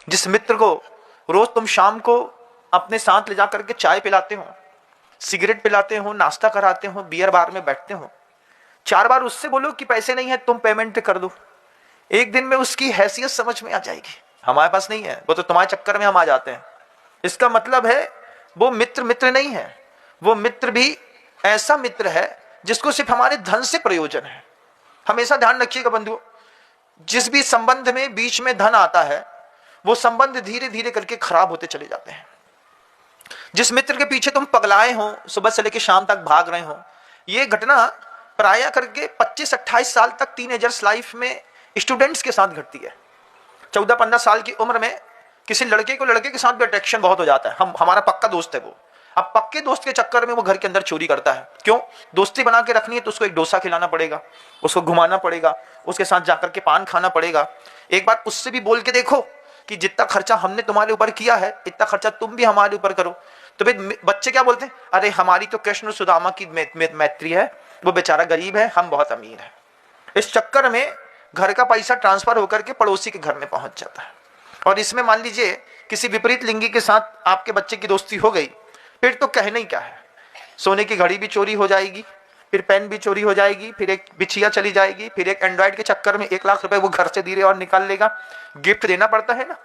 जिस मित्र को रोज तुम शाम को अपने साथ ले जाकर के चाय पिलाते हो, सिगरेट पिलाते हो, नाश्ता कराते हो, बियर बार में बैठते हो, 4 बार उससे बोलो कि पैसे नहीं है तुम पेमेंट कर दो, एक दिन में उसकी हैसियत समझ में आ जाएगी। हमारे पास नहीं है, वो तो तुम्हारे चक्कर में हम आ जाते हैं। इसका मतलब है वो मित्र मित्र नहीं है, वो मित्र भी ऐसा मित्र है जिसको सिर्फ हमारे धन से प्रयोजन है। हमेशा ध्यान रखिएगा बंधुओं, जिस भी संबंध में बीच में धन आता है वो संबंध धीरे धीरे करके खराब होते चले जाते हैं। जिस मित्र के पीछे तुम पगलाए हो, सुबह से लेकर शाम तक भाग रहे हो, ये घटना प्राय करके 25-28 साल तक टीनेजर्स लाइफ में स्टूडेंट्स के साथ घटती है। 14-15 साल की उम्र में किसी लड़के को लड़के के साथ भी अट्रैक्शन बहुत हो जाता है, हमारा पक्का दोस्त है वो। अब पक्के दोस्त के चक्कर में वो घर के अंदर चोरी करता है। क्यों? दोस्ती बना के रखनी है तो उसको एक डोसा खिलाना पड़ेगा, उसको घुमाना पड़ेगा, उसके साथ जाकर के पान खाना पड़ेगा। एक बार उससे भी बोल के देखो कि जितना खर्चा हमने तुम्हारे ऊपर किया है इतना खर्चा तुम भी हमारे ऊपर करो। तो भाई बच्चे क्या बोलते हैं, अरे हमारी तो कृष्ण सुदामा की मैत्री है, वो बेचारा गरीब है, हम बहुत अमीर हैं। इस चक्कर में घर का पैसा ट्रांसफर होकर के पड़ोसी के घर में पहुंच जाता है। और इसमें मान लीजिए किसी विपरीत लिंगी के साथ आपके बच्चे की दोस्ती हो गई, फिर तो कहना ही क्या है। सोने की घड़ी भी चोरी हो जाएगी, फिर पेन भी चोरी हो जाएगी, फिर एक बिछिया चली जाएगी, फिर एक एंड्रॉइड के चक्कर में 1 लाख रुपए वो घर से धीरे और निकाल लेगा। गिफ्ट देना पड़ता है ना,